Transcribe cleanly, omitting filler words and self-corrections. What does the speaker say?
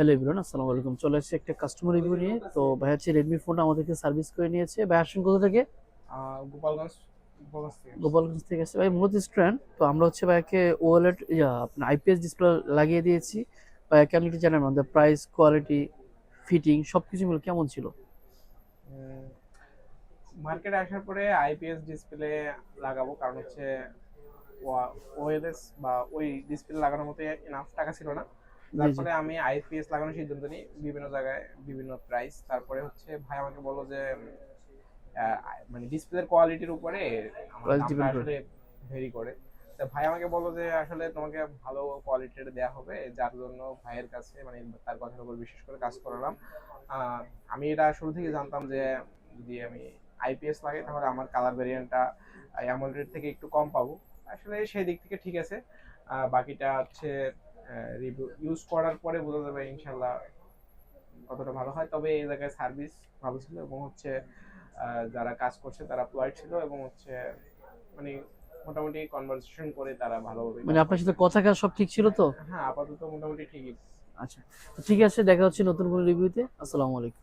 Hello everyone, আসসালামু আলাইকুম। চলে আসছে একটা কাস্টমার রিভিউ নিয়ে। তো ভাই হচ্ছে রেডমি ফোনটা আমাদেরকে সার্ভিস করে নিয়েছে। ভাই আসছেন কোথা থেকে? গোপালগঞ্জ গোপালগঞ্জ থেকে আসছি। গোপালগঞ্জ থেকে আসছে ভাই, মূলত স্টুডেন্ট। তো আমরা হচ্ছে ভাইকে ওএলইডি আপনার আইপিএস ডিসপ্লে লাগিয়ে দিয়েছি। ভাই কেমন একটু জানেন আমাদের প্রাইস, কোয়ালিটি, ফিটিং সবকিছু মিলে কেমন ছিল? মার্কেটে আসার পরে আইপিএস ডিসপ্লে লাগাবো, কারণ হচ্ছে ওএলএস বা ওই ডিসপ্লে লাগানোর মতো এনাফ টাকা ছিল না। জি যার জি। ফলে আমি আইপিএস লাগানোর সিদ্ধান্ত নিই। বিভিন্ন জায়গায় বিভিন্ন প্রাইস, তারপরে হচ্ছে ভাই আমাকে বললো যে মানে ডিসপ্লের কোয়ালিটির উপরে আমার প্রাইস দামটা ডিপেন্ড করে। আসলে ভেরি করে। তা ভাই আমাকে বললো যে আসলে তোমাকে ভালো কোয়ালিটির দেয়া হবে, যার জন্য ভাইয়ের কাছে মানে তার কথার উপর বিশেষ করে কাজ করালাম। আহ, আমি এটা শুরু থেকে জানতাম যে যদি আমি আইপিএস লাগাই তাহলে আমার কালার ভেরিয়েন্টটা অ্যামোলেড থেকে একটু কম পাবো। আসলে সেই দিক থেকে ঠিক আছে। বাকিটা হচ্ছে রিভিউ ইউজ করার পরে বোঝা যাবে ইনশাল্লাহ কতটা ভালো হয়। তবে এই জায়গায় সার্ভিস ভালো ছিল, এবং হচ্ছে যারা কাজ করছে তারা পোলাইট ছিল, এবং হচ্ছে মানে মোটামুটি কনভারসেশন করে তারা ভালোভাবে মানে কাজ আপনার করছে। সাথে কথা কাজ সব ঠিক ছিল তো? হ্যাঁ, আপাতত মোটামুটি ঠিকই। আচ্ছা, তো ঠিক আছে, দেখা হচ্ছে নতুন কোনো রিভিউতে। আসসালামু আলাইকুম।